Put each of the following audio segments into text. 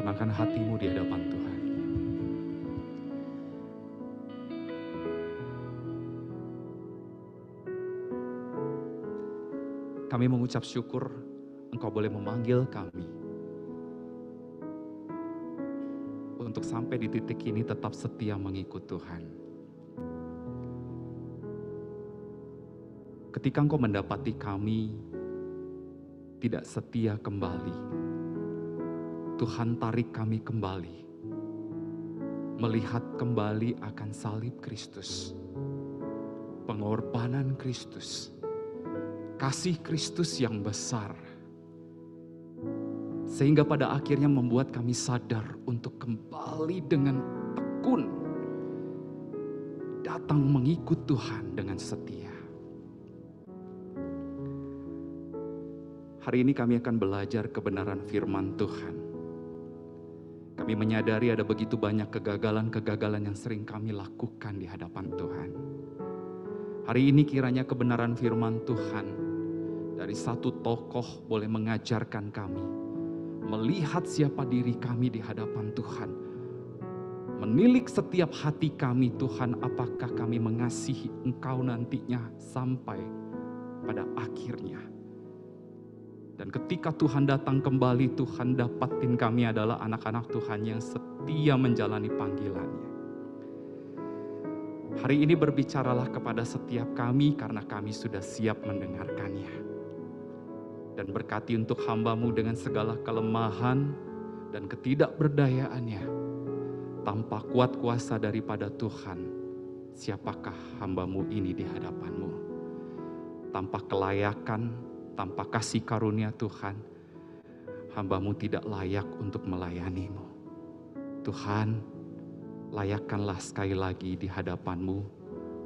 tenangkan hatimu di hadapan Tuhan. Kami mengucap syukur Engkau boleh memanggil kami untuk sampai di titik ini tetap setia mengikut Tuhan. Ketika Engkau mendapati kami tidak setia kembali, Tuhan tarik kami kembali, melihat kembali akan salib Kristus, pengorbanan Kristus, kasih Kristus yang besar, sehingga pada akhirnya membuat kami sadar untuk kembali dengan tekun datang mengikut Tuhan dengan setia. Hari ini kami akan belajar kebenaran firman Tuhan. Kami menyadari ada begitu banyak kegagalan-kegagalan yang sering kami lakukan di hadapan Tuhan. Hari ini kiranya kebenaran firman Tuhan dari satu tokoh boleh mengajarkan kami, melihat siapa diri kami di hadapan Tuhan, menilik setiap hati kami Tuhan, apakah kami mengasihi Engkau nantinya sampai pada akhirnya. Dan ketika Tuhan datang kembali, Tuhan dapatin kami adalah anak-anak Tuhan yang setia menjalani panggilannya. Hari ini berbicaralah kepada setiap kami karena kami sudah siap mendengarkannya. Dan berkati untuk hamba-Mu dengan segala kelemahan dan ketidakberdayaannya. Tanpa kuat kuasa daripada Tuhan, siapakah hamba-Mu ini di hadapan-Mu? Tanpa kelayakan, tanpa kasih karunia Tuhan, hamba-Mu tidak layak untuk melayani-Mu. Tuhan, layakkanlah sekali lagi di hadapan-Mu,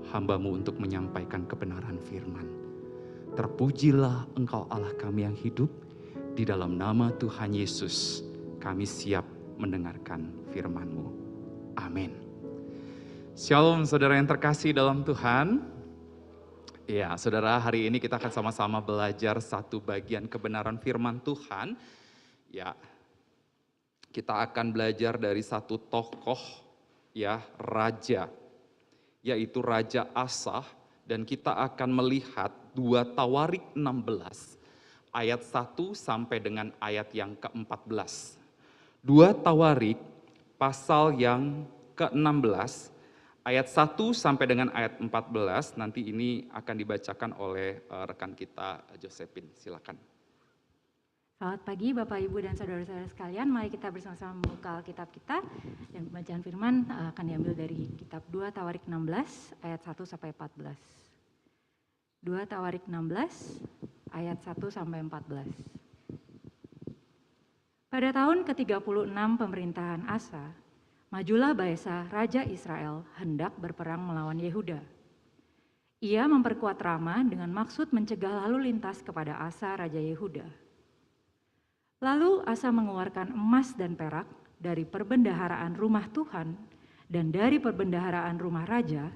hamba-Mu untuk menyampaikan kebenaran firman. Terpujilah Engkau Allah kami yang hidup, di dalam nama Tuhan Yesus, kami siap mendengarkan firman-Mu. Amin. Shalom saudara yang terkasih dalam Tuhan. Ya, saudara, hari ini kita akan sama-sama belajar satu bagian kebenaran firman Tuhan. Ya, kita akan belajar dari satu tokoh, ya, raja, yaitu Raja Asa, dan kita akan melihat 2 Tawarik 16, ayat 1 sampai dengan ayat yang ke-14. 2 Tawarik, pasal yang ke-16, ayat 1 sampai dengan ayat 14, nanti ini akan dibacakan oleh rekan kita Josephine. Silakan. Selamat pagi Bapak, Ibu, dan saudara-saudara sekalian. Mari kita bersama-sama membuka Alkitab kita. Dan pembacaan firman akan diambil dari kitab 2 Tawarik 16 ayat 1 sampai 14. 2 Tawarik 16 ayat 1 sampai 14. Pada tahun ke-36 pemerintahan Asa, majulah Baesa, Raja Israel, hendak berperang melawan Yehuda. Ia memperkuat Rama dengan maksud mencegah lalu lintas kepada Asa, Raja Yehuda. Lalu Asa mengeluarkan emas dan perak dari perbendaharaan rumah Tuhan dan dari perbendaharaan rumah raja,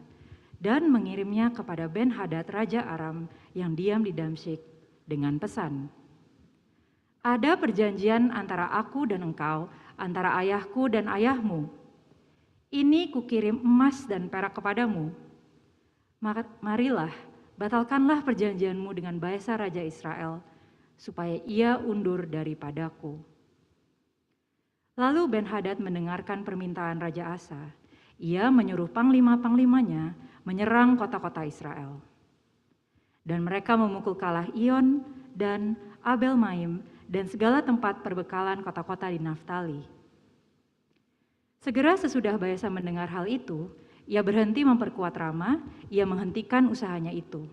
dan mengirimnya kepada Ben-Hadad, Raja Aram yang diam di Damsyik dengan pesan, "Ada perjanjian antara aku dan engkau, antara ayahku dan ayahmu. Ini kukirim emas dan perak kepadamu. Marilah, batalkanlah perjanjianmu dengan Baesa Raja Israel, supaya ia undur daripadaku." Lalu Ben-Hadad mendengarkan permintaan Raja Asa. Ia menyuruh panglima-panglimanya menyerang kota-kota Israel. Dan mereka memukul kalah Iyon dan Abel-Maim dan segala tempat perbekalan kota-kota di Naftali. Segera sesudah Baesa mendengar hal itu, ia berhenti memperkuat Rama, ia menghentikan usahanya itu.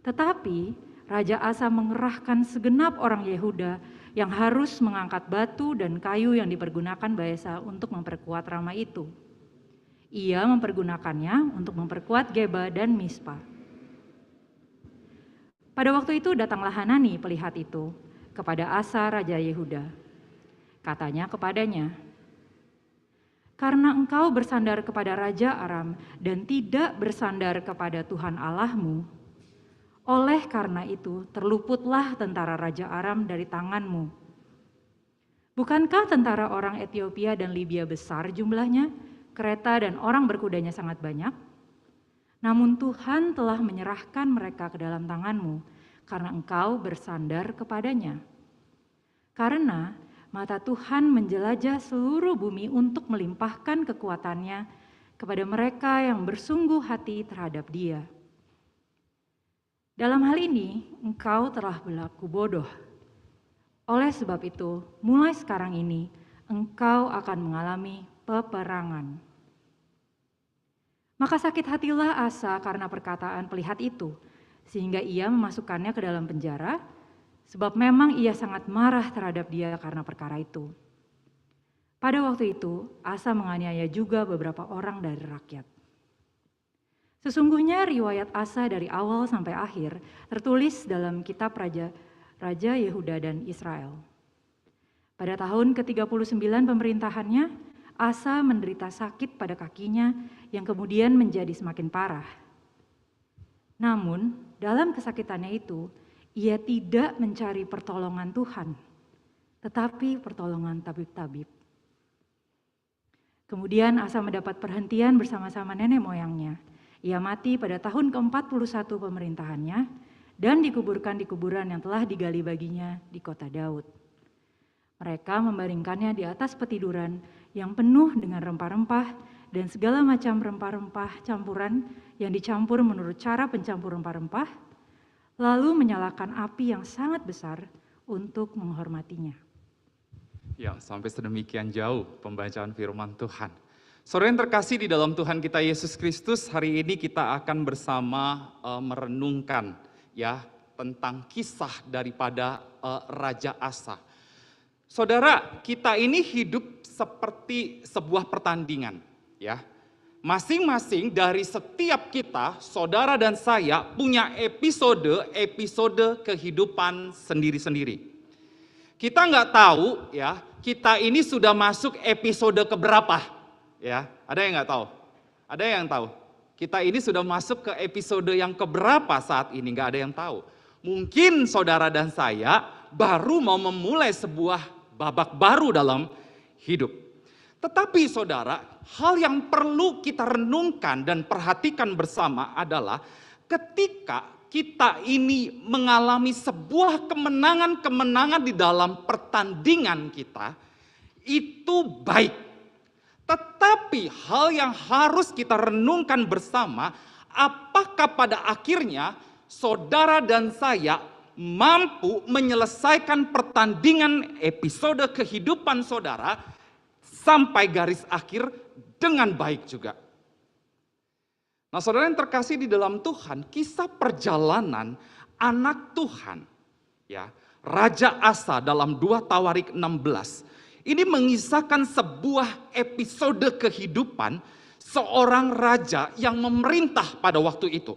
Tetapi Raja Asa mengerahkan segenap orang Yehuda yang harus mengangkat batu dan kayu yang dipergunakan Baesa untuk memperkuat Rama itu. Ia mempergunakannya untuk memperkuat Geba dan Mispa. Pada waktu itu datanglah Hanani pelihat itu kepada Asa Raja Yehuda. Katanya kepadanya, "Karena engkau bersandar kepada Raja Aram dan tidak bersandar kepada Tuhan Allahmu, oleh karena itu terluputlah tentara Raja Aram dari tanganmu. Bukankah tentara orang Ethiopia dan Libya besar jumlahnya, kereta dan orang berkudanya sangat banyak? Namun Tuhan telah menyerahkan mereka ke dalam tanganmu, karena engkau bersandar kepadanya. Karena mata Tuhan menjelajah seluruh bumi untuk melimpahkan kekuatannya kepada mereka yang bersungguh hati terhadap Dia. Dalam hal ini, engkau telah berlaku bodoh. Oleh sebab itu, mulai sekarang ini, engkau akan mengalami peperangan. Maka sakit hatilah Asa karena perkataan pelihat itu, sehingga ia memasukkannya ke dalam penjara, sebab memang ia sangat marah terhadap dia karena perkara itu. Pada waktu itu, Asa menganiaya juga beberapa orang dari rakyat. Sesungguhnya riwayat Asa dari awal sampai akhir tertulis dalam kitab Raja Yehuda dan Israel. Pada tahun ke-39 pemerintahannya, Asa menderita sakit pada kakinya yang kemudian menjadi semakin parah. Namun, dalam kesakitannya itu, ia tidak mencari pertolongan Tuhan, tetapi pertolongan tabib-tabib. Kemudian Asa mendapat perhentian bersama-sama nenek moyangnya. Ia mati pada tahun ke-41 pemerintahannya dan dikuburkan di kuburan yang telah digali baginya di kota Daud. Mereka membaringkannya di atas petiduran yang penuh dengan rempah-rempah dan segala macam rempah-rempah campuran yang dicampur menurut cara pencampur rempah-rempah, lalu menyalakan api yang sangat besar untuk menghormatinya. Ya, sampai sedemikian jauh pembacaan firman Tuhan. Saudara yang terkasih di dalam Tuhan kita Yesus Kristus, hari ini kita akan bersama merenungkan ya tentang kisah daripada Raja Asa. Saudara, kita ini hidup seperti sebuah pertandingan, ya. Masing-masing dari setiap kita, saudara dan saya punya episode kehidupan sendiri-sendiri. Kita nggak tahu, ya, kita ini sudah masuk episode keberapa, ya. Ada yang nggak tahu? Ada yang tahu? Kita ini sudah masuk ke episode yang keberapa saat ini? Nggak ada yang tahu. Mungkin saudara dan saya baru mau memulai sebuah babak baru dalam hidup. Tetapi saudara, hal yang perlu kita renungkan dan perhatikan bersama adalah ketika kita ini mengalami sebuah kemenangan-kemenangan di dalam pertandingan kita, itu baik. Tetapi hal yang harus kita renungkan bersama, apakah pada akhirnya saudara dan saya mampu menyelesaikan pertandingan episode kehidupan saudara sampai garis akhir dengan baik juga. Nah, saudara yang terkasih di dalam Tuhan, kisah perjalanan anak Tuhan, ya, Raja Asa dalam 2 Tawarik 16, ini mengisahkan sebuah episode kehidupan seorang raja yang memerintah pada waktu itu.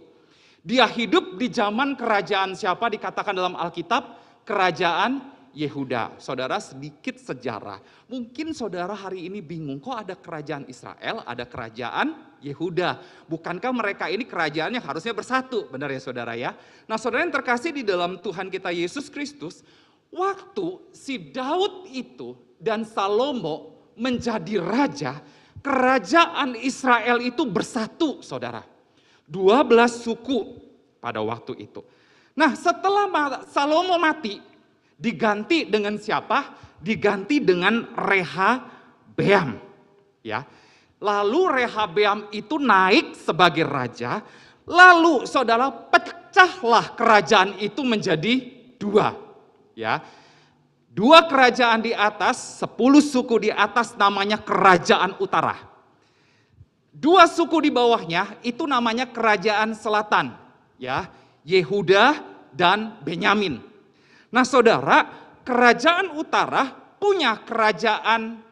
Dia hidup di zaman kerajaan siapa dikatakan dalam Alkitab? Kerajaan Yehuda. Saudara, sedikit sejarah. Mungkin saudara hari ini bingung, kok ada kerajaan Israel, ada kerajaan Yehuda. Bukankah mereka ini kerajaannya harusnya bersatu? Benar ya saudara ya? Nah, saudara yang terkasih di dalam Tuhan kita Yesus Kristus, waktu si Daud itu dan Salomo menjadi raja, kerajaan Israel itu bersatu saudara. 12 suku pada waktu itu. Nah, setelah Salomo mati, diganti dengan siapa? Diganti dengan Rehabeam. Ya. Lalu Rehabeam itu naik sebagai raja. Lalu saudara, pecahlah kerajaan itu menjadi 2. Ya. 2 kerajaan di atas, 10 suku di atas namanya kerajaan utara. 2 suku di bawahnya itu namanya kerajaan selatan. Ya, Yehuda dan Benyamin. Nah saudara, kerajaan utara punya kerajaan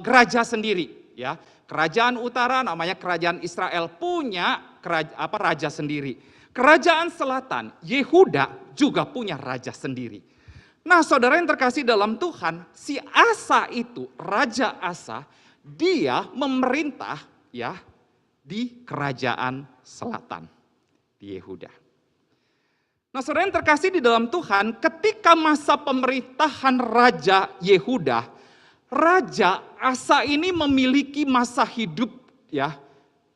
raja sendiri, ya. Kerajaan utara namanya kerajaan Israel punya raja sendiri. Kerajaan selatan Yehuda juga punya raja sendiri. Nah saudara yang terkasih dalam Tuhan, si Asa itu, Raja Asa, dia memerintah ya di kerajaan selatan di Yehuda. Nah saudara yang terkasih di dalam Tuhan, ketika masa pemerintahan Raja Yehuda, Raja Asa ini memiliki masa hidup ya,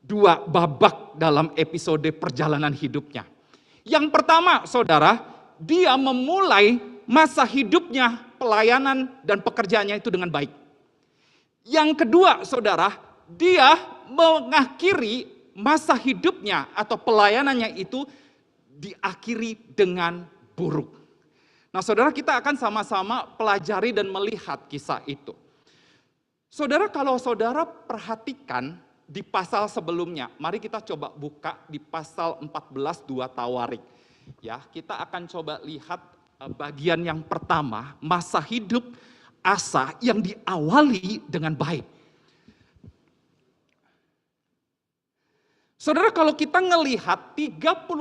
2 babak dalam episode perjalanan hidupnya. Yang pertama, saudara, dia memulai masa hidupnya, pelayanan dan pekerjaannya itu dengan baik. Yang kedua, saudara, dia mengakhiri masa hidupnya atau pelayanannya itu diakhiri dengan buruk. Nah, saudara, kita akan sama-sama pelajari dan melihat kisah itu. Saudara, kalau saudara perhatikan di pasal sebelumnya, mari kita coba buka di pasal 14 2 Tawarik. Ya, kita akan coba lihat bagian yang pertama, masa hidup Asa yang diawali dengan baik. Saudara, kalau kita ngelihat 35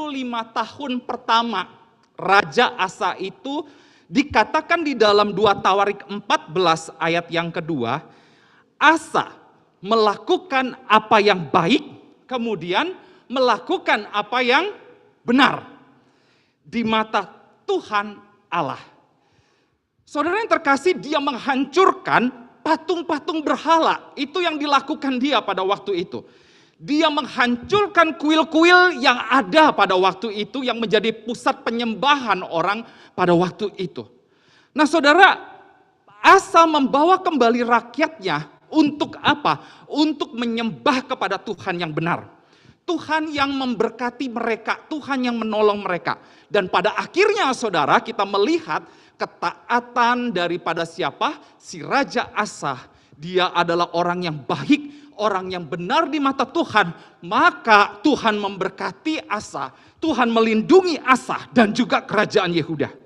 tahun pertama Raja Asa itu dikatakan di dalam 2 Tawarik 14 ayat yang kedua, Asa melakukan apa yang baik, kemudian melakukan apa yang benar di mata Tuhan Allah. Saudara yang terkasih, dia menghancurkan patung-patung berhala. Itu yang dilakukan dia pada waktu itu. Dia menghancurkan kuil-kuil yang ada pada waktu itu, yang menjadi pusat penyembahan orang pada waktu itu. Nah, saudara, Asa membawa kembali rakyatnya untuk apa? Untuk menyembah kepada Tuhan yang benar. Tuhan yang memberkati mereka, Tuhan yang menolong mereka. Dan pada akhirnya, saudara, kita melihat ketaatan daripada siapa? Si Raja Asa. Dia adalah orang yang baik, orang yang benar di mata Tuhan. Maka Tuhan memberkati Asa, Tuhan melindungi Asa dan juga kerajaan Yehuda.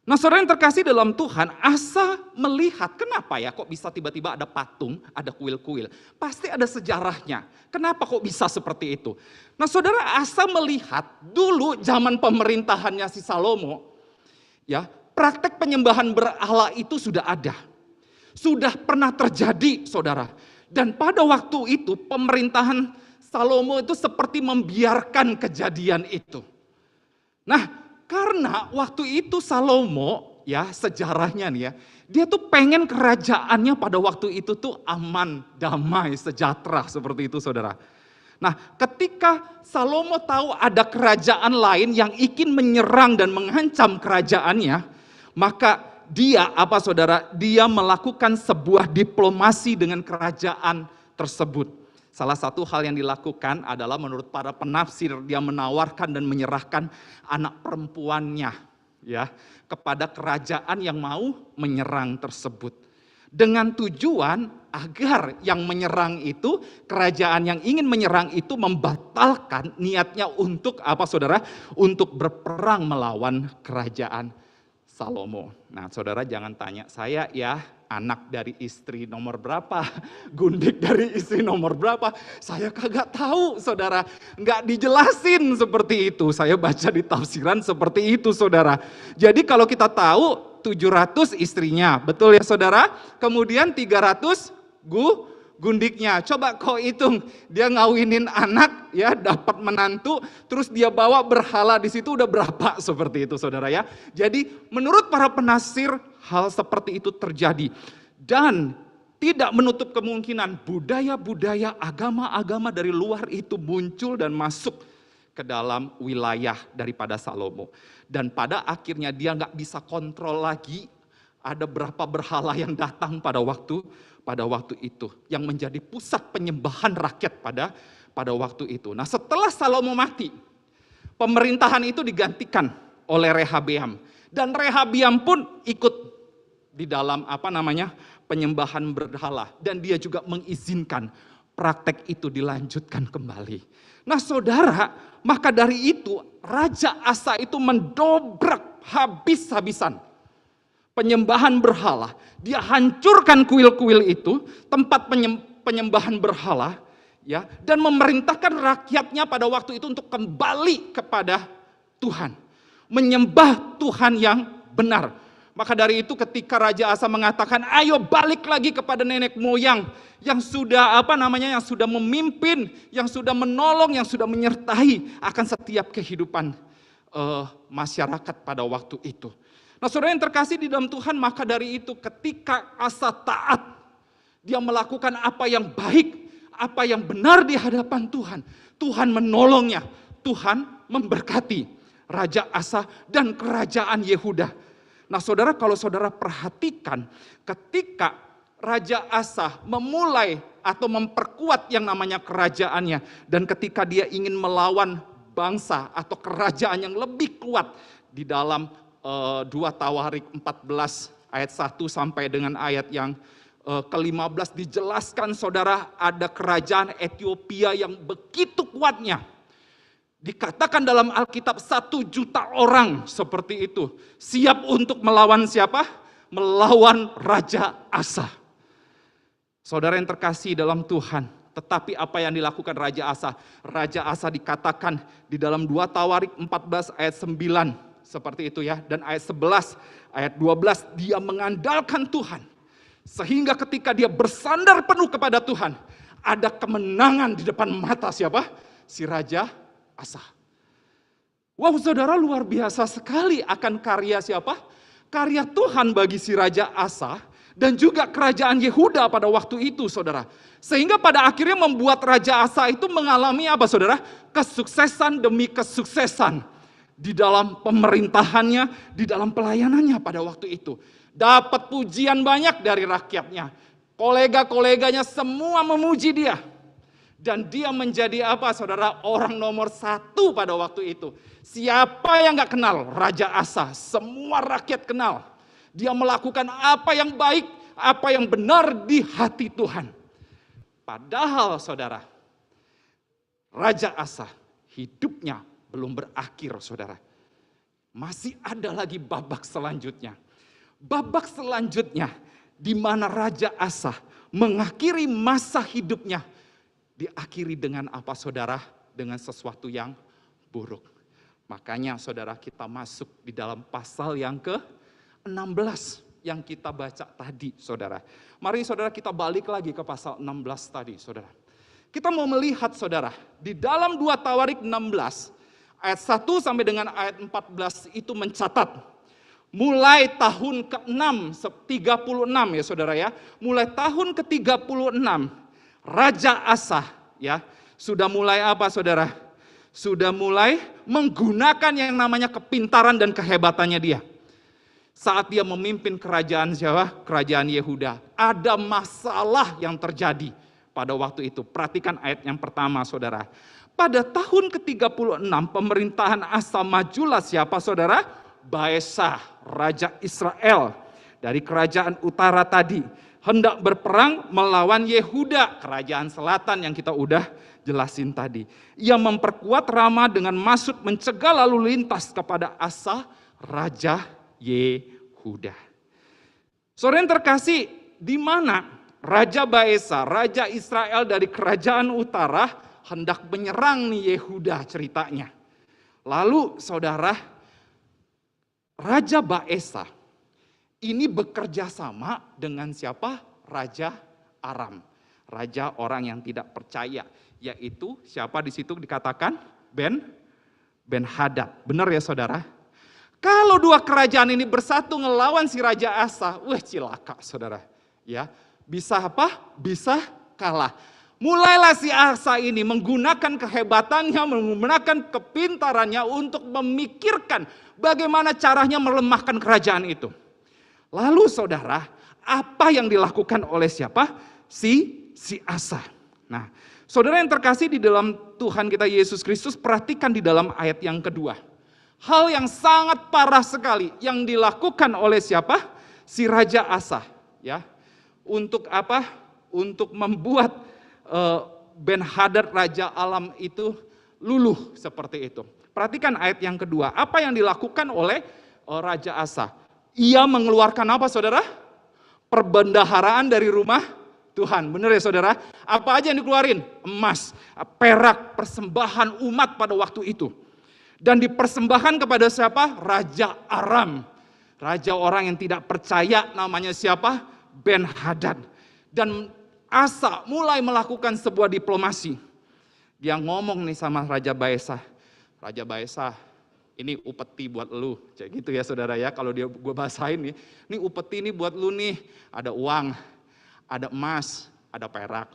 Nah, saudara yang terkasih dalam Tuhan, Asa melihat kenapa ya kok bisa tiba-tiba ada patung, ada kuil-kuil. Pasti ada sejarahnya. Kenapa kok bisa seperti itu? Nah, saudara, Asa melihat dulu zaman pemerintahannya si Salomo, ya, praktek penyembahan berhala itu sudah ada. Sudah pernah terjadi, saudara. Dan pada waktu itu pemerintahan Salomo itu seperti membiarkan kejadian itu. Nah, karena waktu itu Salomo, ya sejarahnya nih ya, dia tuh pengen kerajaannya pada waktu itu tuh aman, damai, sejahtera seperti itu, saudara. Nah, ketika Salomo tahu ada kerajaan lain yang ingin menyerang dan mengancam kerajaannya, maka dia apa saudara? Dia melakukan sebuah diplomasi dengan kerajaan tersebut. Salah satu hal yang dilakukan adalah menurut para penafsir, dia menawarkan dan menyerahkan anak perempuannya ya kepada kerajaan yang mau menyerang tersebut. Dengan tujuan agar yang menyerang itu, kerajaan yang ingin menyerang itu membatalkan niatnya untuk apa saudara? Untuk berperang melawan kerajaan Salomo. Nah, saudara jangan tanya saya ya, anak dari istri nomor berapa, gundik dari istri nomor berapa. Saya kagak tahu, saudara. Nggak dijelasin seperti itu. Saya baca di tafsiran seperti itu, saudara. Jadi kalau kita tahu 700 istrinya, betul ya saudara? Kemudian 300 gundiknya. Coba kau hitung, dia ngawinin anak, ya dapat menantu, terus dia bawa berhala di situ udah berapa seperti itu, saudara ya. Jadi menurut para penafsir hal seperti itu terjadi dan tidak menutup kemungkinan budaya-budaya, agama-agama dari luar itu muncul dan masuk ke dalam wilayah daripada Salomo. Dan pada akhirnya dia nggak bisa kontrol lagi. Ada berapa berhala yang datang pada waktu itu yang menjadi pusat penyembahan rakyat pada waktu itu. Nah, setelah Salomo mati, pemerintahan itu digantikan oleh Rehabeam dan Rehabeam pun ikut di dalam penyembahan berhala dan dia juga mengizinkan praktek itu dilanjutkan kembali. Nah, saudara, maka dari itu Raja Asa itu mendobrak habis-habisan penyembahan berhala. Dia hancurkan kuil-kuil itu, tempat penyembahan berhala, ya, dan memerintahkan rakyatnya pada waktu itu untuk kembali kepada Tuhan, menyembah Tuhan yang benar. Maka dari itu ketika Raja Asa mengatakan, ayo balik lagi kepada nenek moyang yang sudah yang sudah memimpin, yang sudah menolong, yang sudah menyertai akan setiap kehidupan masyarakat pada waktu itu. Nah saudara yang terkasih di dalam Tuhan, maka dari itu ketika Asa taat, dia melakukan apa yang baik, apa yang benar di hadapan Tuhan. Tuhan menolongnya, Tuhan memberkati Raja Asa dan kerajaan Yehuda. Nah saudara, kalau saudara perhatikan, ketika Raja Asa memulai atau memperkuat yang namanya kerajaannya, dan ketika dia ingin melawan bangsa atau kerajaan yang lebih kuat, di dalam 2 Tawarik 14 ayat 1 sampai dengan ayat yang ke-15 dijelaskan saudara, ada kerajaan Ethiopia yang begitu kuatnya. Dikatakan dalam Alkitab 1 juta orang seperti itu siap untuk melawan siapa? Melawan Raja Asa. Saudara yang terkasih dalam Tuhan, tetapi apa yang dilakukan Raja Asa? Raja Asa dikatakan di dalam 2 Tawarik 14 ayat 9 seperti itu ya, dan ayat 11, ayat 12 dia mengandalkan Tuhan. Sehingga ketika dia bersandar penuh kepada Tuhan, ada kemenangan di depan mata siapa? Si Raja Asa. Wow saudara, luar biasa sekali akan karya siapa? Karya Tuhan bagi si Raja Asa dan juga kerajaan Yehuda pada waktu itu saudara. Sehingga pada akhirnya membuat Raja Asa itu mengalami apa saudara? Kesuksesan demi kesuksesan. Di dalam pemerintahannya, di dalam pelayanannya pada waktu itu. Dapat pujian banyak dari rakyatnya. Kolega-koleganya semua memuji dia. Dan dia menjadi apa saudara? Orang nomor 1 pada waktu itu. Siapa yang gak kenal Raja Asa? Semua rakyat kenal. Dia melakukan apa yang baik, apa yang benar di hati Tuhan. Padahal saudara, Raja Asa hidupnya belum berakhir saudara. Masih ada lagi babak selanjutnya. Babak selanjutnya di mana Raja Asa mengakhiri masa hidupnya. Diakhiri dengan apa saudara? Dengan sesuatu yang buruk. Makanya saudara kita masuk di dalam pasal yang ke-16 yang kita baca tadi saudara. Mari saudara kita balik lagi ke pasal 16 tadi saudara. Kita mau melihat saudara, di dalam 2 Tawarik 16 ayat 1 sampai dengan ayat 14 itu mencatat. Mulai tahun ke-6, 36 ya saudara ya. Mulai tahun ke-36, Raja Asa ya sudah mulai apa saudara? Sudah mulai menggunakan yang namanya kepintaran dan kehebatannya dia. Saat dia memimpin kerajaan siapa? Kerajaan Yehuda. Ada masalah yang terjadi pada waktu itu. Perhatikan ayat yang pertama saudara. Pada tahun ke-36 pemerintahan Asa majulah siapa saudara? Baesa, Raja Israel dari kerajaan utara tadi. Hendak berperang melawan Yehuda, kerajaan selatan yang kita udah jelasin tadi. Ia memperkuat Rama dengan maksud mencegah lalu lintas kepada Asa, Raja Yehuda. Saudara yang terkasih, di mana Raja Baesa, Raja Israel dari kerajaan utara hendak menyerang nih Yehuda ceritanya. Lalu saudara, Raja Baesa ini bekerja sama dengan siapa? Raja Aram. Raja orang yang tidak percaya. Yaitu siapa di situ dikatakan? Ben-Hadad. Benar ya saudara? Kalau dua kerajaan ini bersatu ngelawan si Raja Asa, wah cilaka saudara. Ya, bisa apa? Bisa kalah. Mulailah si Asa ini menggunakan kehebatannya, menggunakan kepintarannya untuk memikirkan bagaimana caranya melemahkan kerajaan itu. Lalu saudara, apa yang dilakukan oleh siapa? Si Asa. Nah, saudara yang terkasih di dalam Tuhan kita Yesus Kristus, perhatikan di dalam ayat yang kedua. Hal yang sangat parah sekali yang dilakukan oleh siapa? Si Raja Asa. Ya, untuk apa? Untuk membuat Ben-Hadad Raja Alam itu luluh seperti itu. Perhatikan ayat yang kedua. Apa yang dilakukan oleh Raja Asa? Ia mengeluarkan apa saudara? Perbendaharaan dari rumah Tuhan. Benar ya saudara? Apa aja yang dikeluarin? Emas, perak, persembahan umat pada waktu itu. Dan dipersembahkan kepada siapa? Raja Aram. Raja orang yang tidak percaya, namanya siapa? Ben-Hadad. Dan Asa mulai melakukan sebuah diplomasi. Dia ngomong nih sama Raja Baesa. Raja Baesa, ini upeti buat lu, kayak gitu ya saudara ya. Kalau gue bahasain nih, ini upeti ini buat lu nih, ada uang, ada emas, ada perak.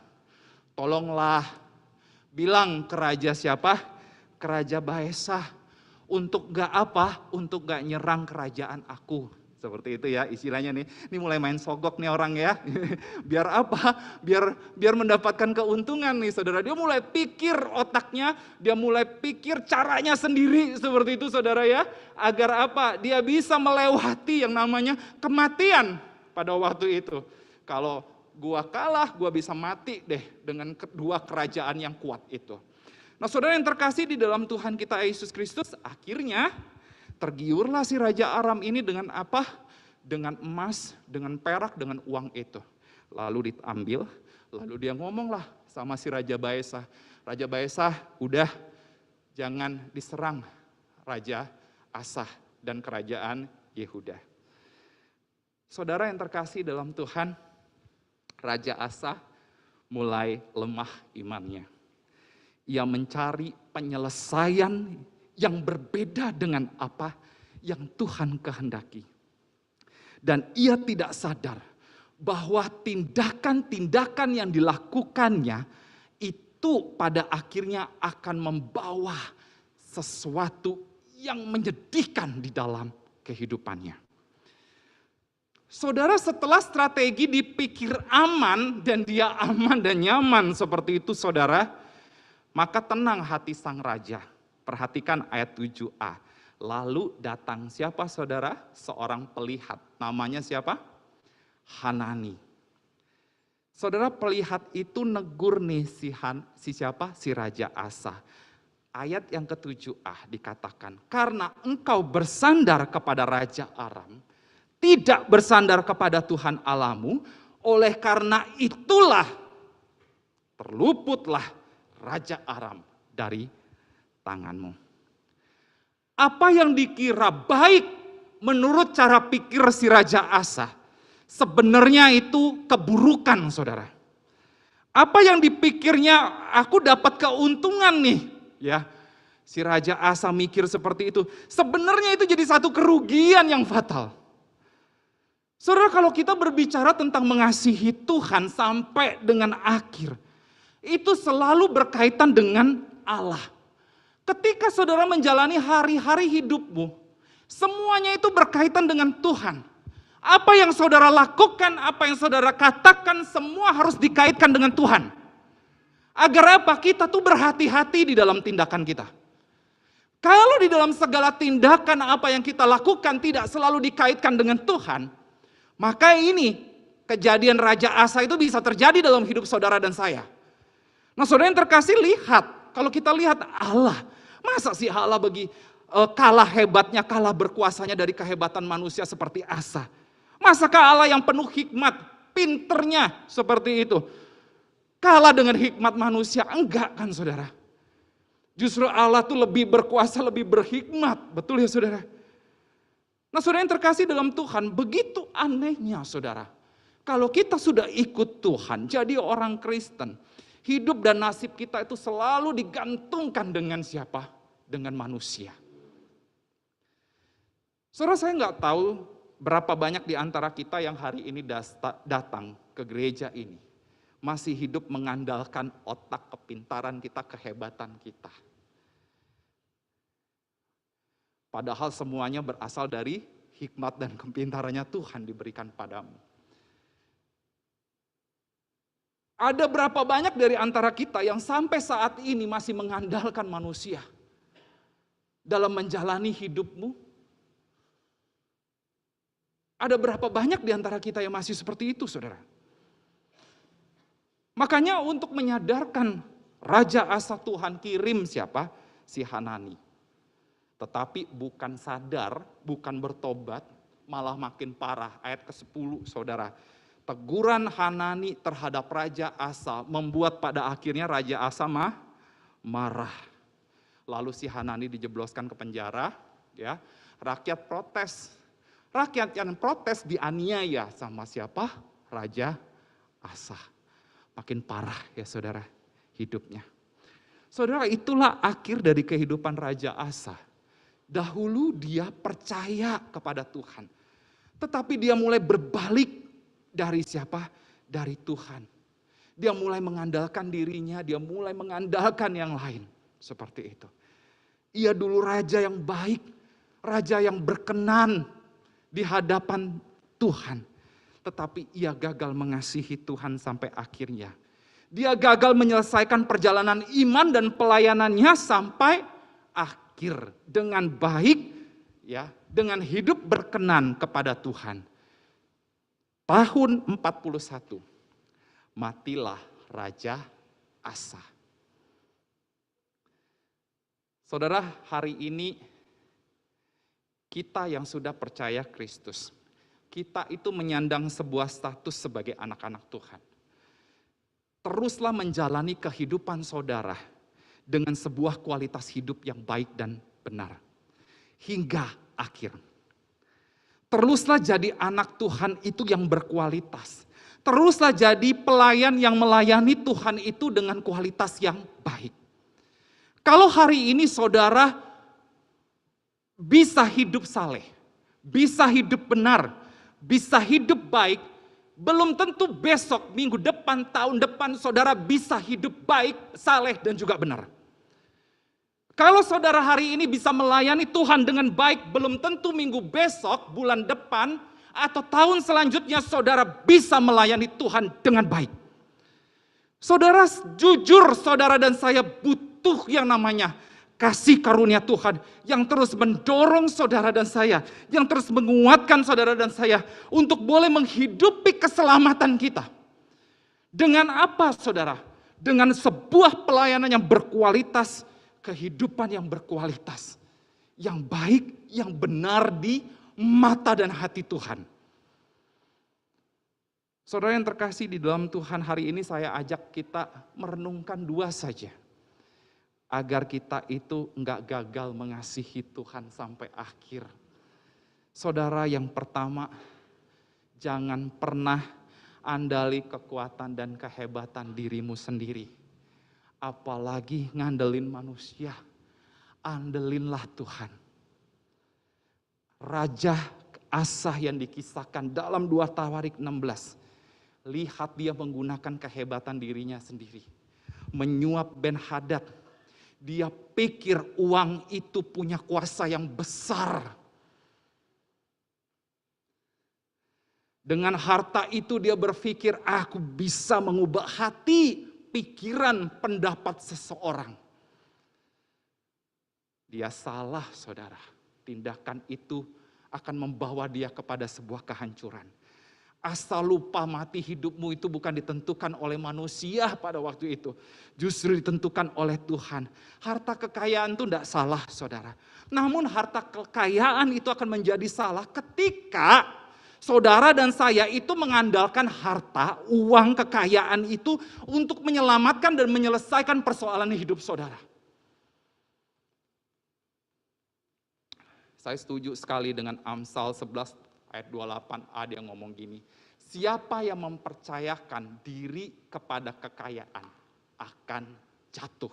Tolonglah bilang ke raja siapa? Ke Raja Baesa, untuk gak apa? Untuk gak nyerang kerajaan aku. Seperti itu ya istilahnya nih. Ini mulai main sogok nih orang ya. Biar apa? Biar mendapatkan keuntungan nih saudara. Dia mulai pikir otaknya, dia mulai pikir caranya sendiri seperti itu saudara ya. Agar apa? Dia bisa melewati yang namanya kematian pada waktu itu. Kalau gua kalah, gua bisa mati deh dengan kedua kerajaan yang kuat itu. Nah saudara yang terkasih di dalam Tuhan kita Yesus Kristus, akhirnya tergiurlah si Raja Aram ini dengan apa? Dengan emas, dengan perak, dengan uang itu. Lalu diambil, lalu dia ngomonglah sama si Raja Baesa. Raja Baesa, udah jangan diserang Raja Asa dan kerajaan Yehuda. Saudara yang terkasih dalam Tuhan, Raja Asa mulai lemah imannya. Ia mencari penyelesaian yang berbeda dengan apa yang Tuhan kehendaki. Dan ia tidak sadar bahwa tindakan-tindakan yang dilakukannya itu pada akhirnya akan membawa sesuatu yang menyedihkan di dalam kehidupannya. Saudara, setelah strategi dipikir aman dan dia aman dan nyaman seperti itu saudara, maka tenang hati sang raja. Perhatikan ayat 7a. Lalu datang siapa saudara? Seorang pelihat. Namanya siapa? Hanani. Saudara, pelihat itu negur nih si siapa? Si Raja Asa. Ayat yang ke-7a dikatakan, karena engkau bersandar kepada Raja Aram, tidak bersandar kepada Tuhan Allahmu, oleh karena itulah terluputlah Raja Aram dari tanganmu. Apa yang dikira baik menurut cara pikir si Raja Asa, sebenarnya itu keburukan saudara. Apa yang dipikirnya aku dapat keuntungan nih, ya. Si Raja Asa mikir seperti itu. Sebenarnya itu jadi satu kerugian yang fatal. Saudara, kalau kita berbicara tentang mengasihi Tuhan sampai dengan akhir, itu selalu berkaitan dengan Allah. Ketika saudara menjalani hari-hari hidupmu, semuanya itu berkaitan dengan Tuhan. Apa yang saudara lakukan, apa yang saudara katakan, semua harus dikaitkan dengan Tuhan. Agar apa? Kita tuh berhati-hati di dalam tindakan kita. Kalau di dalam segala tindakan apa yang kita lakukan tidak selalu dikaitkan dengan Tuhan, maka ini kejadian Raja Asa itu bisa terjadi dalam hidup saudara dan saya. Nah saudara yang terkasih, lihat, kalau kita lihat Allah, masa sih Allah kalah hebatnya, kalah berkuasanya dari kehebatan manusia seperti Asa? Masakah Allah yang penuh hikmat, pinternya seperti itu, kalah dengan hikmat manusia? Enggak kan saudara. Justru Allah tuh lebih berkuasa, lebih berhikmat, betul ya saudara? Nah saudara yang terkasih dalam Tuhan, begitu anehnya saudara. Kalau kita sudah ikut Tuhan, jadi orang Kristen, hidup dan nasib kita itu selalu digantungkan dengan siapa? Dengan manusia. Saudara, saya nggak tahu berapa banyak di antara kita yang hari ini datang ke gereja ini, masih hidup mengandalkan otak, kepintaran kita, kehebatan kita. Padahal semuanya berasal dari hikmat dan kepintarannya Tuhan diberikan padamu. Ada berapa banyak dari antara kita yang sampai saat ini masih mengandalkan manusia dalam menjalani hidupmu? Ada berapa banyak di antara kita yang masih seperti itu, saudara? Makanya untuk menyadarkan Raja Asa, Tuhan kirim siapa? Si Hanani. Tetapi bukan sadar, bukan bertobat, malah makin parah. Ayat ke-10 saudara. Teguran Hanani terhadap Raja Asa membuat pada akhirnya Raja Asa marah. Lalu si Hanani dijebloskan ke penjara, ya. Rakyat protes. Rakyat yang protes dianiaya sama siapa? Raja Asa. Makin parah ya saudara hidupnya. Saudara, itulah akhir dari kehidupan Raja Asa. Dahulu dia percaya kepada Tuhan. Tetapi dia mulai berbalik dari siapa? Dari Tuhan. Dia mulai mengandalkan dirinya, dia mulai mengandalkan yang lain. Seperti itu. Ia dulu raja yang baik, raja yang berkenan di hadapan Tuhan. Tetapi ia gagal mengasihi Tuhan sampai akhirnya. Dia gagal menyelesaikan perjalanan iman dan pelayanannya sampai akhir dengan baik, ya, dengan hidup berkenan kepada Tuhan. Tahun 41, matilah Raja Asa. Saudara, hari ini kita yang sudah percaya Kristus, kita itu menyandang sebuah status sebagai anak-anak Tuhan. Teruslah menjalani kehidupan saudara dengan sebuah kualitas hidup yang baik dan benar. Hingga akhir. Teruslah jadi anak Tuhan itu yang berkualitas. Teruslah jadi pelayan yang melayani Tuhan itu dengan kualitas yang baik. Kalau hari ini saudara bisa hidup saleh, bisa hidup benar, bisa hidup baik, belum tentu besok, minggu depan, tahun depan saudara bisa hidup baik, saleh dan juga benar. Kalau saudara hari ini bisa melayani Tuhan dengan baik, belum tentu minggu besok, bulan depan, atau tahun selanjutnya saudara bisa melayani Tuhan dengan baik. Saudara, jujur saudara dan saya butuh yang namanya kasih karunia Tuhan yang terus mendorong saudara dan saya, yang terus menguatkan saudara dan saya untuk boleh menghidupi keselamatan kita. Dengan apa saudara? Dengan sebuah pelayanan yang berkualitas, kehidupan yang berkualitas, yang baik, yang benar di mata dan hati Tuhan. Saudara yang terkasih di dalam Tuhan, hari ini saya ajak kita merenungkan dua saja. Agar kita itu enggak gagal mengasihi Tuhan sampai akhir. Saudara, yang pertama, jangan pernah andali kekuatan dan kehebatan dirimu sendiri. Apalagi ngandelin manusia, andelinlah Tuhan. Raja Asa yang dikisahkan dalam 2 Tawarik 16. Lihat dia menggunakan kehebatan dirinya sendiri. Menyuap Ben-Hadad. Dia pikir uang itu punya kuasa yang besar. Dengan harta itu dia berpikir, aku bisa mengubah hati, pikiran, pendapat seseorang. Dia salah, saudara. Tindakan itu akan membawa dia kepada sebuah kehancuran. Asal lupa mati hidupmu itu bukan ditentukan oleh manusia pada waktu itu. Justru ditentukan oleh Tuhan. Harta kekayaan itu tidak salah saudara. Namun harta kekayaan itu akan menjadi salah ketika saudara dan saya itu mengandalkan harta, uang, kekayaan itu untuk menyelamatkan dan menyelesaikan persoalan hidup saudara. Saya setuju sekali dengan Amsal 11 ayat 28a, dia ngomong gini. Siapa yang mempercayakan diri kepada kekayaan akan jatuh.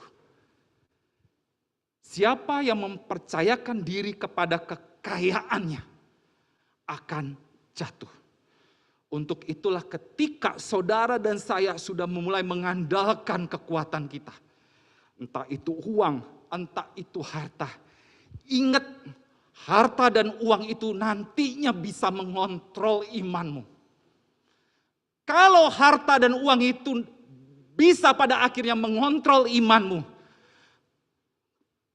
Siapa yang mempercayakan diri kepada kekayaannya akan jatuh. Untuk itulah ketika saudara dan saya sudah memulai mengandalkan kekuatan kita. Entah itu uang, entah itu harta. Ingat, harta dan uang itu nantinya bisa mengontrol imanmu. Kalau harta dan uang itu bisa pada akhirnya mengontrol imanmu,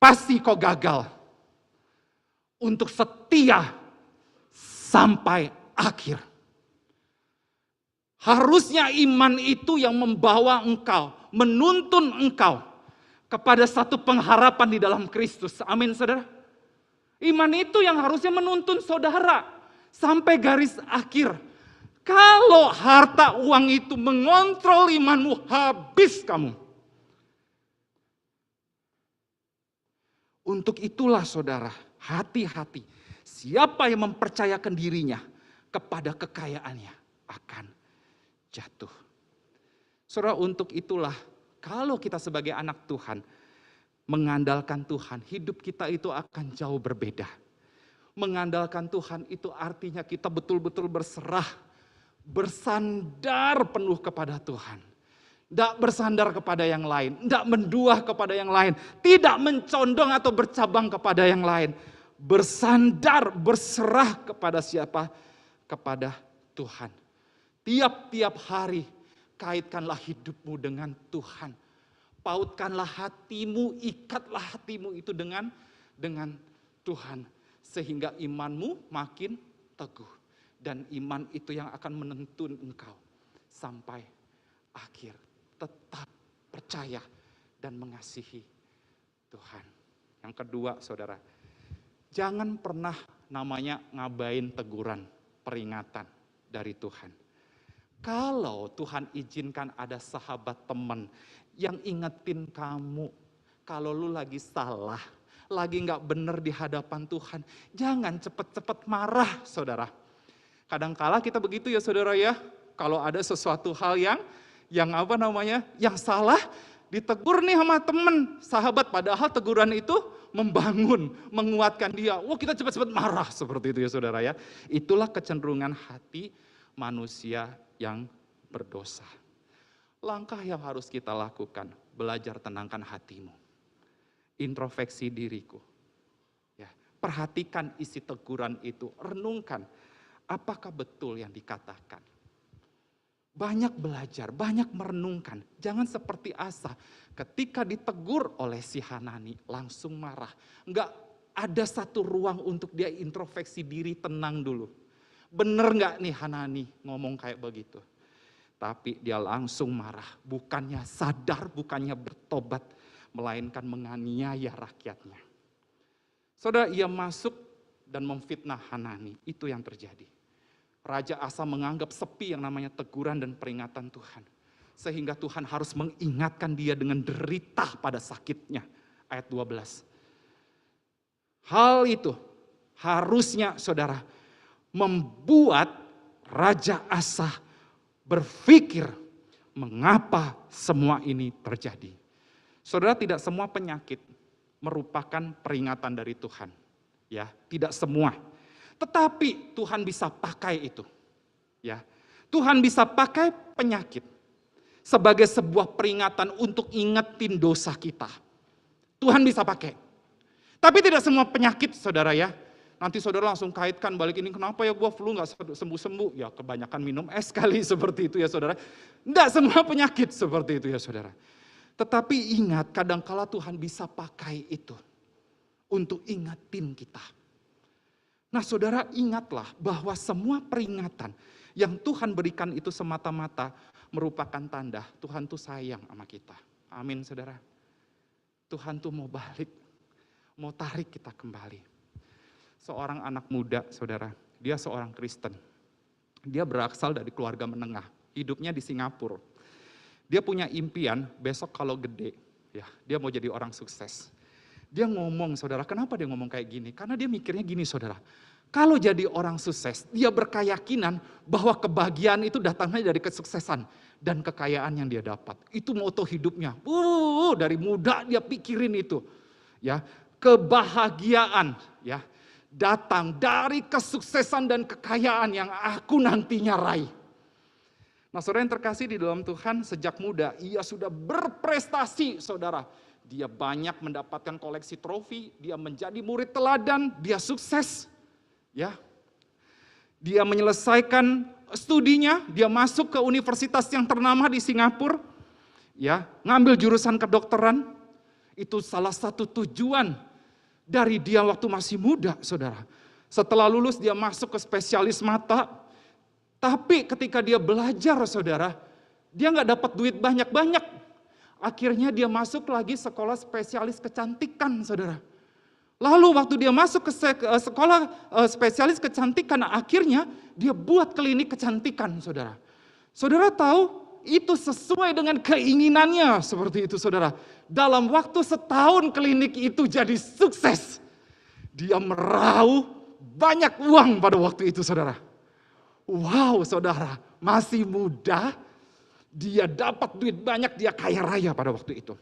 pasti kau gagal untuk setia sampai akhir. Harusnya iman itu yang membawa engkau, menuntun engkau kepada satu pengharapan di dalam Kristus. Amin, saudara. Iman itu yang harusnya menuntun saudara sampai garis akhir. Kalau harta uang itu mengontrol imanmu, habis kamu. Untuk itulah saudara, hati-hati. Siapa yang mempercayakan dirinya kepada kekayaannya akan jatuh. Saudara, untuk itulah kalau kita sebagai anak Tuhan, Mengandalkan Tuhan, hidup kita itu akan jauh berbeda. Mengandalkan Tuhan itu artinya kita betul-betul berserah, bersandar penuh kepada Tuhan. Tidak bersandar kepada yang lain, tidak mendua kepada yang lain, tidak mencondong atau bercabang kepada yang lain. Bersandar, berserah kepada siapa? Kepada Tuhan. Tiap-tiap hari kaitkanlah hidupmu dengan Tuhan. Pautkanlah hatimu, ikatlah hatimu itu dengan Tuhan. Sehingga imanmu makin teguh. Dan iman itu yang akan menuntun engkau sampai akhir. Tetap percaya dan mengasihi Tuhan. Yang kedua, saudara, jangan pernah namanya ngabain teguran, peringatan dari Tuhan. Kalau Tuhan izinkan ada sahabat teman yang ingetin kamu, kalau lu lagi salah, lagi gak benar di hadapan Tuhan, jangan cepet-cepet marah, saudara. Kadangkala kita begitu ya saudara ya, kalau ada sesuatu hal yang salah, ditegur nih sama teman, sahabat, padahal teguran itu membangun, menguatkan dia. Wah, kita cepat-cepat marah seperti itu ya saudara ya. Itulah kecenderungan hati manusia yang berdosa. Langkah yang harus kita lakukan, belajar tenangkan hatimu. Introspeksi diriku. Ya, perhatikan isi teguran itu, renungkan apakah betul yang dikatakan. Banyak belajar, banyak merenungkan. Jangan seperti Asa, ketika ditegur oleh si Hanani, langsung marah. Enggak ada satu ruang untuk dia introspeksi diri, tenang dulu. Bener enggak nih Hanani ngomong kayak begitu? Tapi dia langsung marah, bukannya sadar, bukannya bertobat, melainkan menganiaya rakyatnya. Saudara, ia masuk dan memfitnah Hanani, itu yang terjadi. Raja Asa menganggap sepi yang namanya teguran dan peringatan Tuhan. Sehingga Tuhan harus mengingatkan dia dengan derita pada sakitnya. Ayat 12. Hal itu harusnya saudara membuat Raja Asa berpikir mengapa semua ini terjadi. Saudara, tidak semua penyakit merupakan peringatan dari Tuhan. Ya, tidak semua. Tetapi Tuhan bisa pakai itu. Ya. Tuhan bisa pakai penyakit sebagai sebuah peringatan untuk ingetin dosa kita. Tuhan bisa pakai. Tapi tidak semua penyakit saudara ya. Nanti saudara langsung kaitkan balik ini, kenapa ya gua flu gak sembuh-sembuh? Ya kebanyakan minum es kali seperti itu ya saudara. Tidak semua penyakit seperti itu ya saudara. Tetapi ingat, kadangkala Tuhan bisa pakai itu untuk ingetin kita. Nah saudara, ingatlah bahwa semua peringatan yang Tuhan berikan itu semata-mata merupakan tanda Tuhan tuh sayang sama kita. Amin saudara. Tuhan tuh mau balik, mau tarik kita kembali. Seorang anak muda saudara, dia seorang Kristen. Dia berasal dari keluarga menengah, hidupnya di Singapura. Dia punya impian besok kalau gede, ya dia mau jadi orang sukses. Dia ngomong saudara, kenapa dia ngomong kayak gini? Karena dia mikirnya gini saudara, kalau jadi orang sukses, dia berkeyakinan bahwa kebahagiaan itu datangnya dari kesuksesan dan kekayaan yang dia dapat. Itu moto hidupnya. Dari muda dia pikirin itu. Ya, kebahagiaan ya datang dari kesuksesan dan kekayaan yang aku nantinya raih. Nah saudara yang terkasih di dalam Tuhan, sejak muda ia sudah berprestasi saudara. Dia banyak mendapatkan koleksi trofi, dia menjadi murid teladan, dia sukses. Ya. Dia menyelesaikan studinya, dia masuk ke universitas yang ternama di Singapura. Ya, ngambil jurusan kedokteran. Itu salah satu tujuan dari dia waktu masih muda, saudara. Setelah lulus dia masuk ke spesialis mata. Tapi ketika dia belajar, saudara, dia nggak dapat duit banyak-banyak. Akhirnya dia masuk lagi sekolah spesialis kecantikan, saudara. Lalu waktu dia masuk ke sekolah spesialis kecantikan, akhirnya dia buat klinik kecantikan, saudara. Saudara tahu, itu sesuai dengan keinginannya, seperti itu, saudara. Dalam waktu setahun klinik itu jadi sukses. Dia meraup banyak uang pada waktu itu, saudara. Wow, saudara, masih muda, dia dapat duit banyak, dia kaya raya pada waktu itu.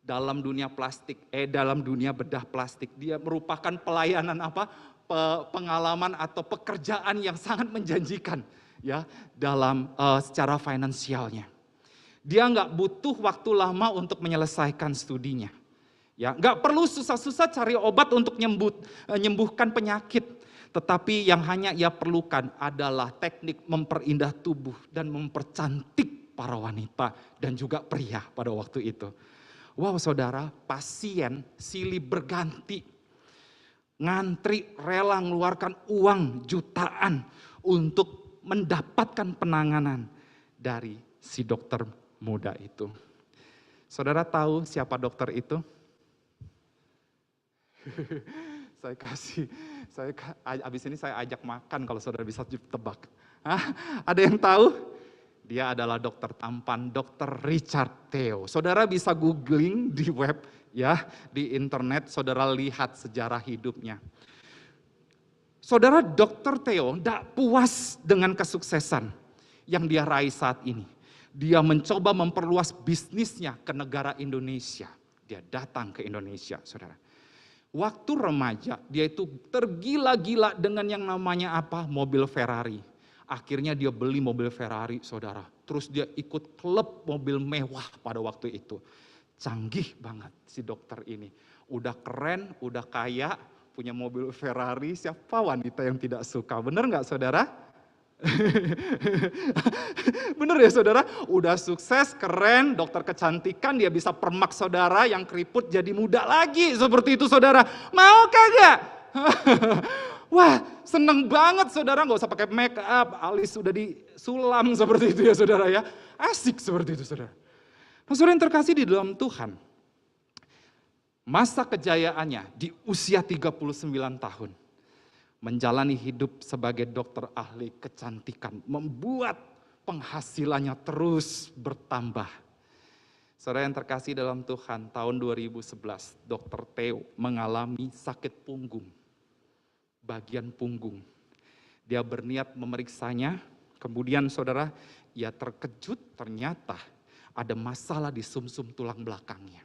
dalam dunia dalam dunia bedah plastik. Dia merupakan pelayanan pengalaman atau pekerjaan yang sangat menjanjikan ya dalam secara finansialnya. Dia nggak butuh waktu lama untuk menyelesaikan studinya. Ya, nggak perlu susah-susah cari obat untuk menyembuhkan penyakit. Tetapi yang hanya ia perlukan adalah teknik memperindah tubuh dan mempercantik para wanita dan juga pria pada waktu itu. Wow saudara, pasien silih berganti, ngantri rela mengeluarkan uang jutaan untuk mendapatkan penanganan dari si dokter muda itu. Saudara tahu siapa dokter itu? Abis ini saya ajak makan kalau saudara bisa tebak. Ada yang tahu? Dia adalah dokter tampan, Dr. Richard Theo. Saudara bisa googling di web ya, di internet, saudara lihat sejarah hidupnya. Saudara, Dr. Theo tidak puas dengan kesuksesan yang dia raih saat ini. Dia mencoba memperluas bisnisnya ke negara Indonesia. Dia datang ke Indonesia, saudara. Waktu remaja, dia itu tergila-gila dengan yang namanya mobil Ferrari. Akhirnya dia beli mobil Ferrari, saudara. Terus dia ikut klub mobil mewah pada waktu itu. Canggih banget si dokter ini. Udah keren, udah kaya, punya mobil Ferrari. Siapa wanita yang tidak suka? Bener gak saudara? Bener ya saudara? Udah sukses, keren, dokter kecantikan, dia bisa permak saudara yang keriput jadi muda lagi. Seperti itu saudara. Mau kagak? Wah, seneng banget saudara, gak usah pakai make up, alis sudah disulam seperti itu ya saudara ya. Asik seperti itu saudara. Nah, saudara yang terkasih di dalam Tuhan, masa kejayaannya di usia 39 tahun, menjalani hidup sebagai dokter ahli kecantikan, membuat penghasilannya terus bertambah. Saudara yang terkasih dalam Tuhan, tahun 2011, Dr. Theo mengalami sakit punggung. Bagian punggung. Dia berniat memeriksanya, kemudian saudara, ia terkejut ternyata ada masalah di sumsum tulang belakangnya.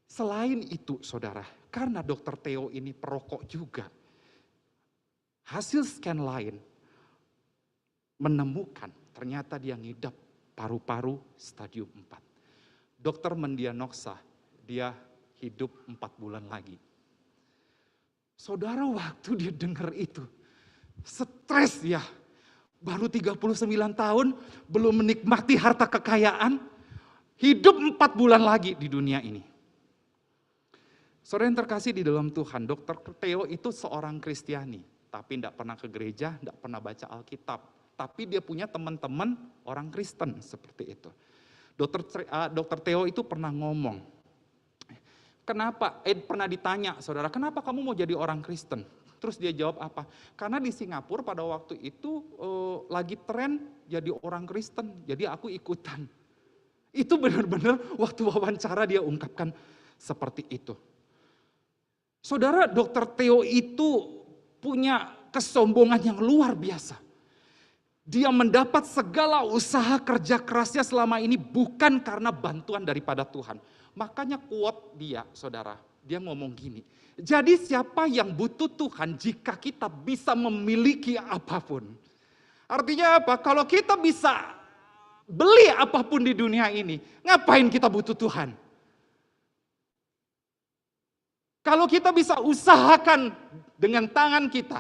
Selain itu saudara, karena dokter Theo ini perokok juga, hasil scan lain menemukan ternyata dia ngidap paru-paru stadium 4. Dokter mendiagnosa dia hidup 4 bulan lagi. Saudara waktu dia dengar itu, stres ya. Baru 39 tahun, belum menikmati harta kekayaan, hidup 4 bulan lagi di dunia ini. Saudara yang terkasih di dalam Tuhan, Dr. Theo itu seorang Kristiani, tapi tidak pernah ke gereja, tidak pernah baca Alkitab. Tapi dia punya teman-teman orang Kristen seperti itu. Dr. Theo itu pernah ngomong, kenapa? Pernah ditanya, saudara, kenapa kamu mau jadi orang Kristen? Terus dia jawab apa? Karena di Singapura pada waktu itu lagi tren jadi orang Kristen, jadi aku ikutan. Itu benar-benar waktu wawancara dia ungkapkan seperti itu. Saudara, Dr. Theo itu punya kesombongan yang luar biasa. Dia mendapat segala usaha kerja kerasnya selama ini bukan karena bantuan daripada Tuhan. Makanya quote dia, saudara, dia ngomong gini, jadi siapa yang butuh Tuhan jika kita bisa memiliki apapun? Artinya apa? Kalau kita bisa beli apapun di dunia ini, ngapain kita butuh Tuhan? Kalau kita bisa usahakan dengan tangan kita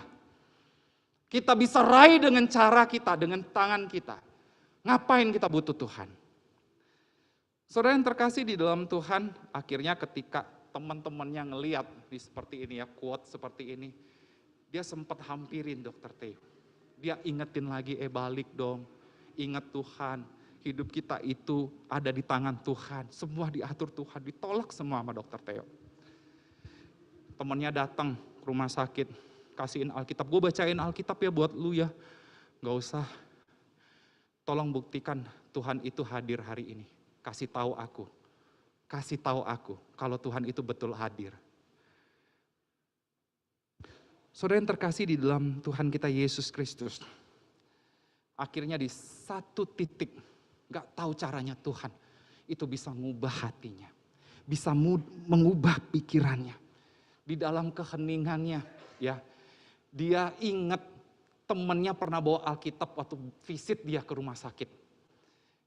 bisa raih dengan cara kita, dengan tangan kita, ngapain kita butuh Tuhan? Saudara yang terkasih di dalam Tuhan, akhirnya ketika teman-temannya ngeliat seperti ini ya, quote seperti ini, dia sempat hampirin Dr. Theo. Dia ingetin lagi, balik dong, ingat Tuhan, hidup kita itu ada di tangan Tuhan, semua diatur Tuhan, ditolak semua sama Dr. Theo. Temannya datang ke rumah sakit, kasihin Alkitab, gue bacain Alkitab ya buat lu ya, gak usah, tolong buktikan Tuhan itu hadir hari ini. Kasih tahu aku kalau Tuhan itu betul hadir. Saudara yang terkasih di dalam Tuhan kita Yesus Kristus, akhirnya di satu titik, gak tahu caranya Tuhan, itu bisa ngubah hatinya. bisa mengubah pikirannya. Di dalam keheningannya, ya, dia ingat temannya pernah bawa Alkitab waktu visit dia ke rumah sakit.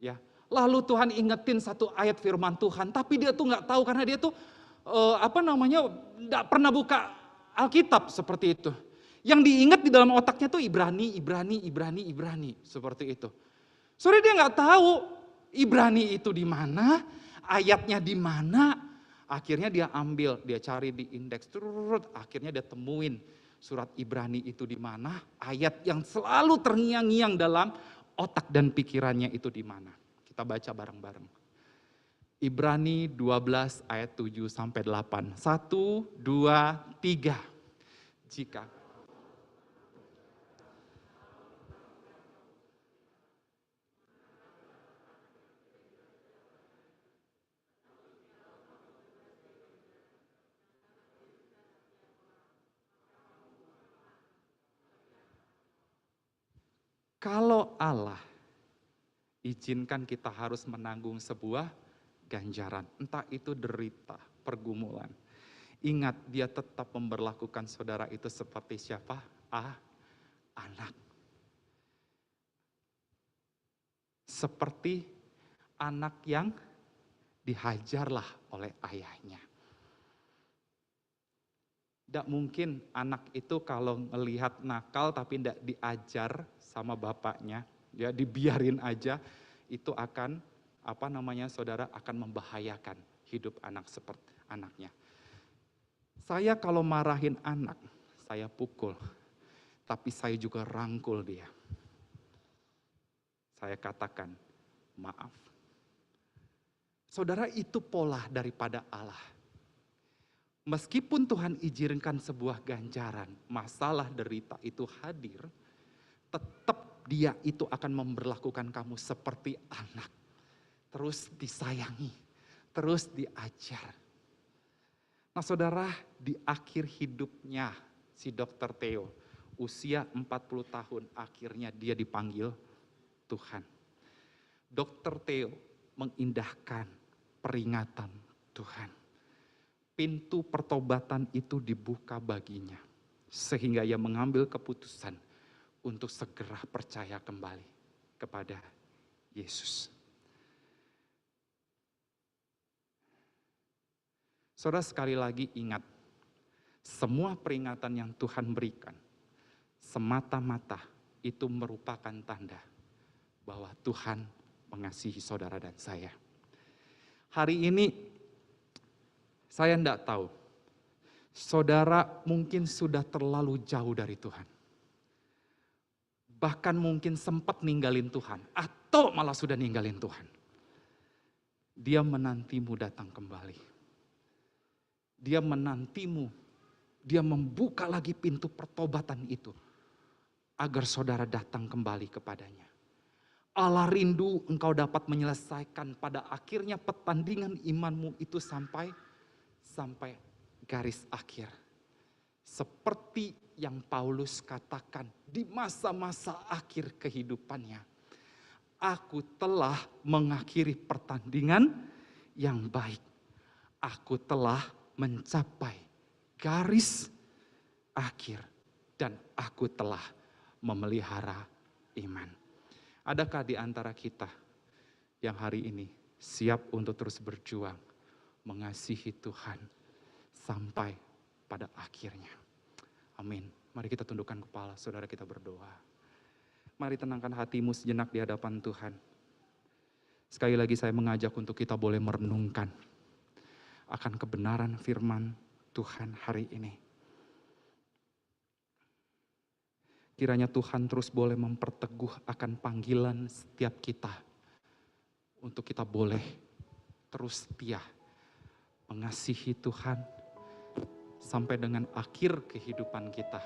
Ya, lalu Tuhan ingetin satu ayat firman Tuhan, tapi dia tuh nggak tahu karena dia tuh nggak pernah buka Alkitab seperti itu. Yang diingat di dalam otaknya tuh Ibrani seperti itu. Soalnya dia nggak tahu Ibrani itu di mana, ayatnya di mana. Akhirnya dia ambil, dia cari di indeks, akhirnya dia temuin surat Ibrani itu di mana, ayat yang selalu terngiang-ngiang dalam otak dan pikirannya itu di mana. Kita baca bareng-bareng. Ibrani 12 ayat 7 sampai 8. 1, 2, 3. Jika kalau Allah izinkan kita harus menanggung sebuah ganjaran, entah itu derita, pergumulan. Ingat, dia tetap memperlakukan saudara itu seperti siapa? Anak. Seperti anak yang dihajarlah oleh ayahnya. Tidak mungkin anak itu kalau melihat nakal tapi tidak diajar sama bapaknya, ya dibiarin aja, itu akan saudara akan membahayakan hidup anak seperti anaknya. Saya kalau marahin anak, saya pukul, tapi saya juga rangkul dia. Saya katakan, maaf. Saudara, itu pola daripada Allah. Meskipun Tuhan izinkan sebuah ganjaran, masalah derita itu hadir, tetap dia itu akan memperlakukan kamu seperti anak. Terus disayangi, terus diajar. Nah saudara, di akhir hidupnya si Dr. Theo, usia 40 tahun, akhirnya dia dipanggil Tuhan. Dr. Theo mengindahkan peringatan Tuhan. Pintu pertobatan itu dibuka baginya, sehingga ia mengambil keputusan untuk segera percaya kembali kepada Yesus. Saudara, sekali lagi ingat, semua peringatan yang Tuhan berikan, semata-mata itu merupakan tanda bahwa Tuhan mengasihi saudara dan saya. Hari ini, saya tidak tahu, saudara mungkin sudah terlalu jauh dari Tuhan. Bahkan mungkin sempat ninggalin Tuhan, atau malah sudah ninggalin Tuhan. Dia menantimu datang kembali. Dia menantimu, dia membuka lagi pintu pertobatan itu, agar saudara datang kembali kepadanya. Allah rindu engkau dapat menyelesaikan pada akhirnya pertandingan imanmu itu sampai garis akhir. Seperti yang Paulus katakan di masa-masa akhir kehidupannya. Aku telah mengakhiri pertandingan yang baik. Aku telah mencapai garis akhir. Dan aku telah memelihara iman. Adakah di antara kita yang hari ini siap untuk terus berjuang mengasihi Tuhan sampai pada akhirnya? Amin. Mari kita tundukkan kepala, saudara, kita berdoa. Mari tenangkan hatimu sejenak di hadapan Tuhan. Sekali lagi saya mengajak untuk kita boleh merenungkan akan kebenaran firman Tuhan hari ini. Kiranya Tuhan terus boleh memperteguh akan panggilan setiap kita, untuk kita boleh terus setia mengasihi Tuhan sampai dengan akhir kehidupan kita.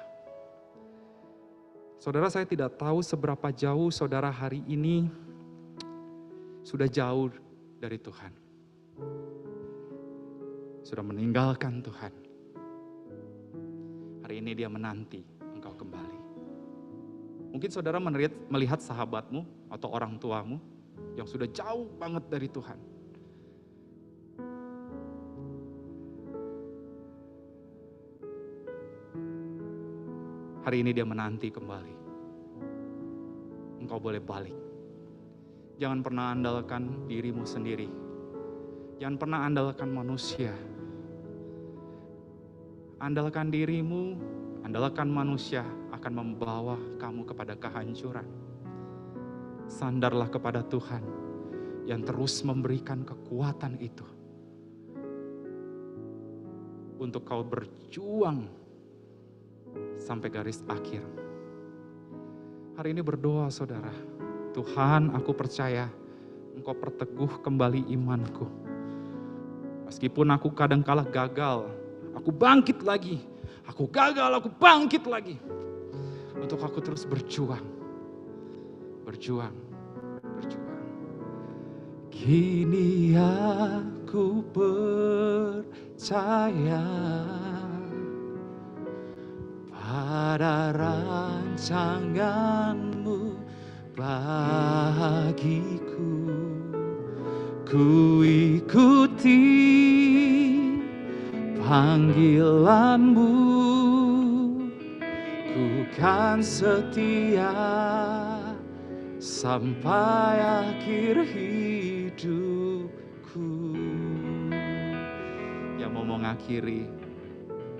Saudara, saya tidak tahu seberapa jauh saudara hari ini sudah jauh dari Tuhan. Sudah meninggalkan Tuhan. Hari ini dia menanti engkau kembali. Mungkin saudara melihat sahabatmu atau orang tuamu yang sudah jauh banget dari Tuhan. Hari ini dia menanti kembali. Engkau boleh balik. Jangan pernah andalkan dirimu sendiri. Jangan pernah andalkan manusia. Andalkan dirimu, andalkan manusia akan membawa kamu kepada kehancuran. Sandarlah kepada Tuhan yang terus memberikan kekuatan itu untuk kau berjuang sampai garis akhir. Hari ini berdoa saudara, Tuhan aku percaya Engkau perteguh kembali imanku. Meskipun aku kadangkala gagal, aku bangkit lagi. Aku gagal, aku bangkit lagi. Untuk aku terus berjuang. Berjuang. Kini aku percaya pada rancangan-Mu bagiku. Ku ikuti panggilan-Mu, ku kan setia sampai akhir hidupku. Yang mau mengakhiri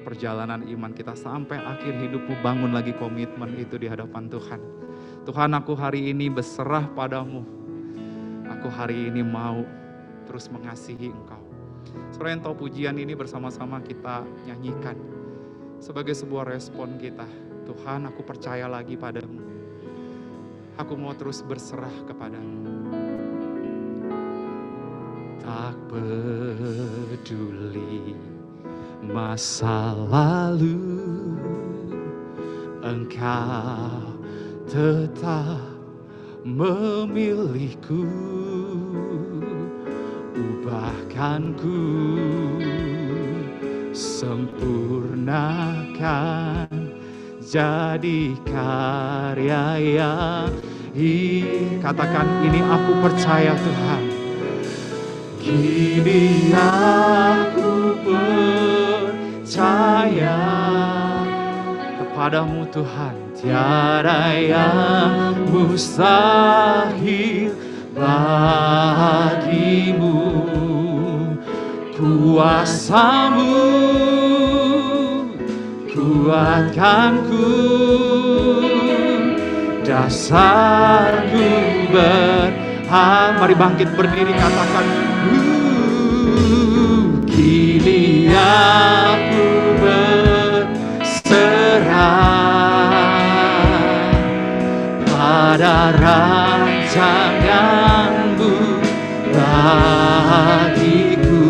perjalanan iman kita sampai akhir hidupmu, bangun lagi komitmen itu di hadapan Tuhan. Tuhan, aku hari ini berserah padamu. Aku hari ini mau terus mengasihi Engkau. Saudara yang tahu pujian ini bersama-sama kita nyanyikan sebagai sebuah respon kita. Tuhan, aku percaya lagi padamu. Aku mau terus berserah kepadamu. Tak peduli masa lalu, Engkau tetap memilihku. Ubahkanku, sempurnakan, jadi karya yang katakan ini aku percaya Tuhan. Kini aku percaya kepadamu Tuhan, tiada yang mustahil bagimu. Kuasa-Mu kuatkanku, dasarku mari bangkit berdiri, katakan kini aku berserah pada rancangan-Mu bagiku.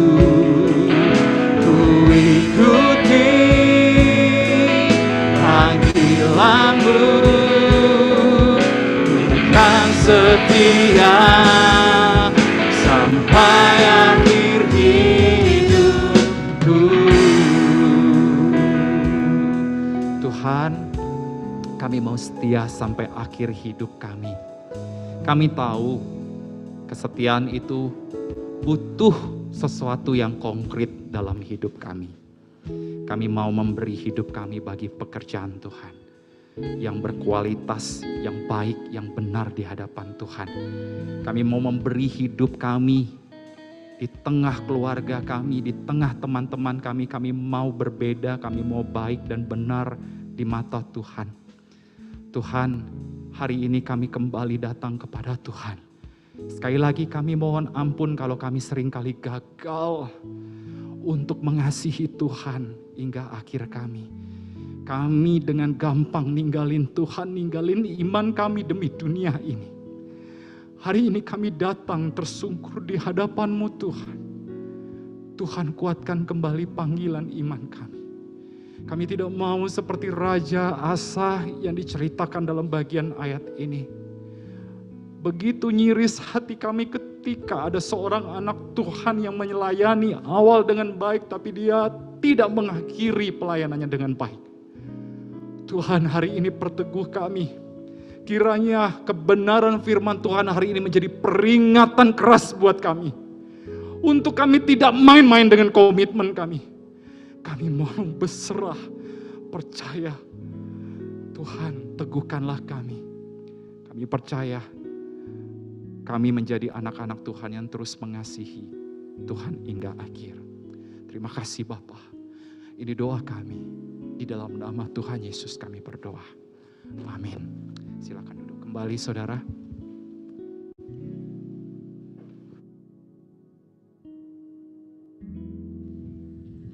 Ku ikuti panggilan-Mu, kan setia sampai akhir hidupku. Tuhan, kami mau setia sampai akhir hidup kami. Kami tahu kesetiaan itu butuh sesuatu yang konkret dalam hidup kami. Kami mau memberi hidup kami bagi pekerjaan Tuhan yang berkualitas, yang baik, yang benar di hadapan Tuhan. Kami mau memberi hidup kami di tengah keluarga kami, di tengah teman-teman kami. Kami mau berbeda, kami mau baik dan benar di mata Tuhan. Tuhan, hari ini kami kembali datang kepada Tuhan. Sekali lagi kami mohon ampun kalau kami seringkali gagal untuk mengasihi Tuhan hingga akhir kami. Kami dengan gampang ninggalin Tuhan, ninggalin iman kami demi dunia ini. Hari ini kami datang tersungkur di hadapan-Mu Tuhan. Tuhan, kuatkan kembali panggilan iman kami. Kami tidak mau seperti Raja Asa yang diceritakan dalam bagian ayat ini. Begitu nyiris hati kami ketika ada seorang anak Tuhan yang melayani awal dengan baik, tapi dia tidak mengakhiri pelayanannya dengan baik. Tuhan, hari ini perteguh kami. Kiranya kebenaran firman Tuhan hari ini menjadi peringatan keras buat kami. Untuk kami tidak main-main dengan komitmen kami. Kami mau berserah, percaya Tuhan, teguhkanlah kami. Kami percaya kami menjadi anak-anak Tuhan yang terus mengasihi Tuhan hingga akhir. Terima kasih Bapa. Ini doa kami. Di dalam nama Tuhan Yesus kami berdoa. Amin. Silakan duduk kembali saudara.